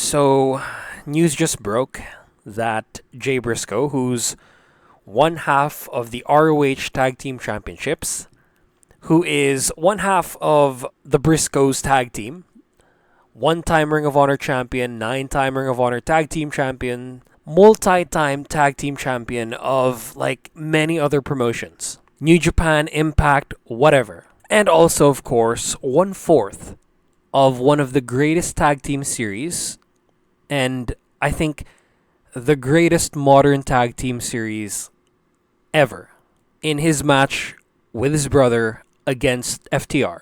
So, news just broke that Jay Briscoe, who's one half of the ROH Tag Team Championships, who is one half of the Briscoes Tag Team, one-time Ring of Honor champion, nine-time Ring of Honor Tag Team champion, multi-time Tag Team champion of like many other promotions. New Japan, Impact, whatever. And also, of course, one-fourth of one of the greatest tag team series, and I think the greatest modern tag team series ever, in his match with his brother against FTR,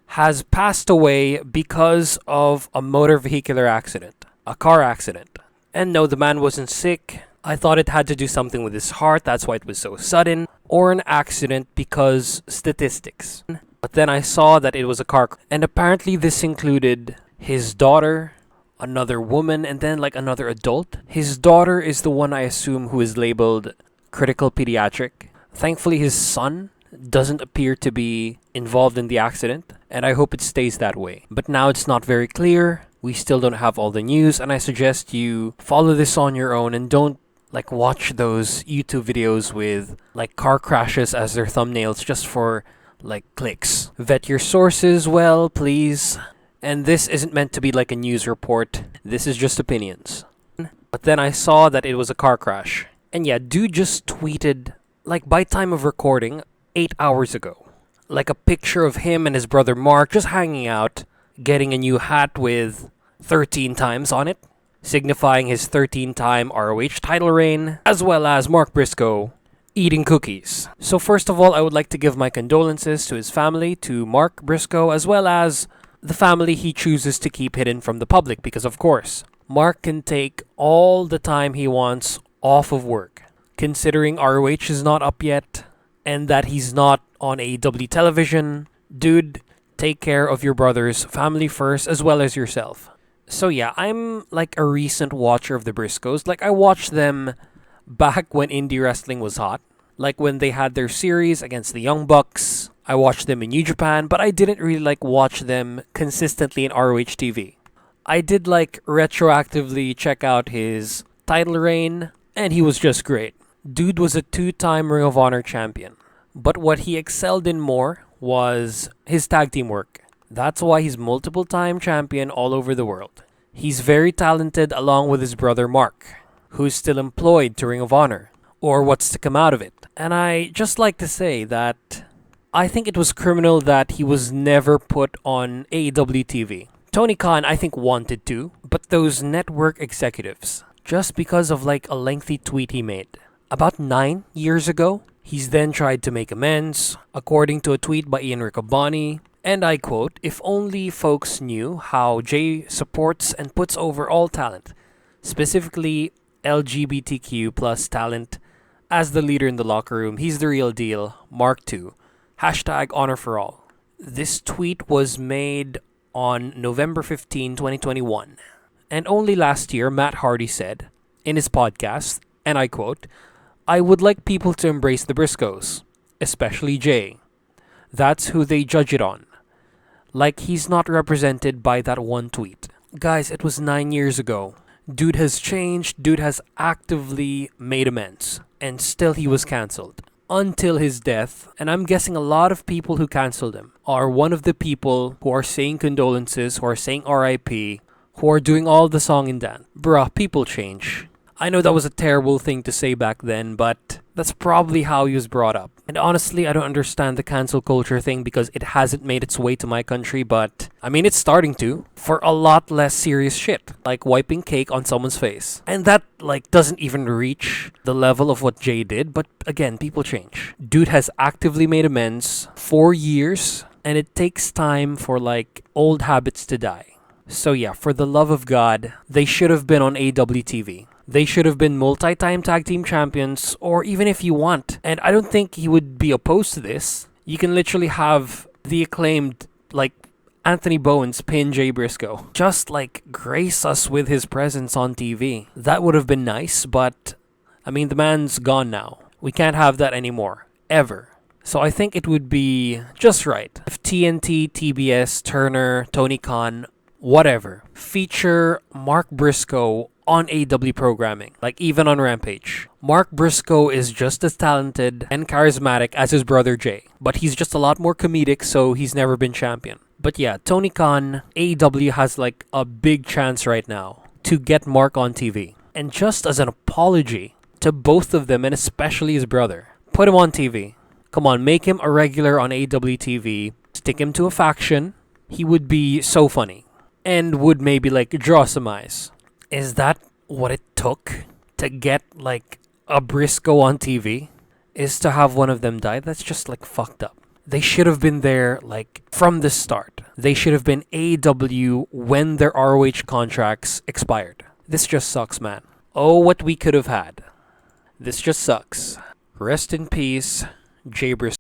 has passed away because of a motor vehicular accident, a car accident. And no, the man wasn't sick. I thought it had to do something with his heart, that's why it was so sudden, or an accident because statistics. But then I saw that it was a car, and apparently this included his daughter, another woman, and then like another adult. His daughter is the one I assume who is labeled critical pediatric. Thankfully, his son doesn't appear to be involved in the accident, and I hope it stays that way. But now it's not very clear. We still don't have all the news, and I suggest you follow this on your own and don't like watch those YouTube videos with like car crashes as their thumbnails just for like clicks. Vet your sources well, please. And this isn't meant to be like a news report. This is just opinions. But then I saw that it was a car crash. And yeah, dude just tweeted, like by time of recording, 8 hours ago. Like a picture of him and his brother Mark just hanging out, getting a new hat with 13 times on it, signifying his 13-time ROH title reign, as well as Mark Briscoe eating cookies. So first of all, I would like to give my condolences to his family, to Mark Briscoe, as well as the family he chooses to keep hidden from the public, because of course, Mark can take all the time he wants off of work, considering ROH is not up yet, and that he's not on AEW television. Dude, take care of your brother's family first, as well as yourself. So yeah, I'm like a recent watcher of the Briscoes. Like I watched them back when indie wrestling was hot. Like when they had their series against the Young Bucks. I watched them in New Japan, but I didn't really like watch them consistently in ROH TV. I did like retroactively check out his title reign, and he was just great. Dude was a 2-time Ring of Honor champion. But what he excelled in more was his tag team work. That's why he's multiple-time champion all over the world. He's very talented along with his brother Mark, who's still employed to Ring of Honor, or what's to come out of it. And I just like to say that I think it was criminal that he was never put on AEW TV. Tony Khan, I think, wanted to, but those network executives, just because of like a lengthy tweet he made about 9 years ago, he's then tried to make amends, according to a tweet by Ian Riccoboni. And I quote, "If only folks knew how Jay supports and puts over all talent, specifically LGBTQ plus talent, as the leader in the locker room. He's the real deal. Mark II. Hashtag honor for all." This tweet was made on November 15, 2021. And only last year, Matt Hardy said in his podcast, and I quote, "I would like people to embrace the Briscoes, especially Jay. That's who they judge it on. Like he's not represented by that one tweet." Guys, it was 9 years ago. Dude has changed, dude has actively made amends, and still he was cancelled. Until his death, and I'm guessing a lot of people who cancelled him are one of the people who are saying condolences, who are saying RIP, who are doing all the song and dance. Bruh, people change. I know that was a terrible thing to say back then, but that's probably how he was brought up. And honestly, I don't understand the cancel culture thing because it hasn't made its way to my country, but I mean, it's starting to, for a lot less serious shit, like wiping cake on someone's face. And that, like, doesn't even reach the level of what Jay did, but again, people change. Dude has actively made amends for years, and it takes time for, like, old habits to die. So yeah, for the love of God, they should have been on AEW TV. They should have been multi-time tag team champions, or even if you want. And I don't think he would be opposed to this. You can literally have the acclaimed, like, Anthony Bowens pin Jay Briscoe. Just, like, grace us with his presence on TV. That would have been nice, but, I mean, the man's gone now. We can't have that anymore. Ever. So I think it would be just right if TNT, TBS, Turner, Tony Khan whatever. Feature Mark Briscoe on AW programming, like even on Rampage. Mark Briscoe is just as talented and charismatic as his brother Jay, but he's just a lot more comedic, so he's never been champion. But yeah, Tony Khan, AEW has like a big chance right now to get Mark on TV. And just as an apology to both of them, and especially his brother, put him on TV. Come on, make him a regular on AEW TV, stick him to a faction. He would be so funny and would maybe like draw some eyes. Is that what it took to get like a Briscoe on TV? Is to have one of them die? That's just like fucked up. They should have been there like from the start. They should have been AEW when their ROH contracts expired. This just sucks, man. Oh, what we could have had. This just sucks. Rest in peace, Jay Briscoe.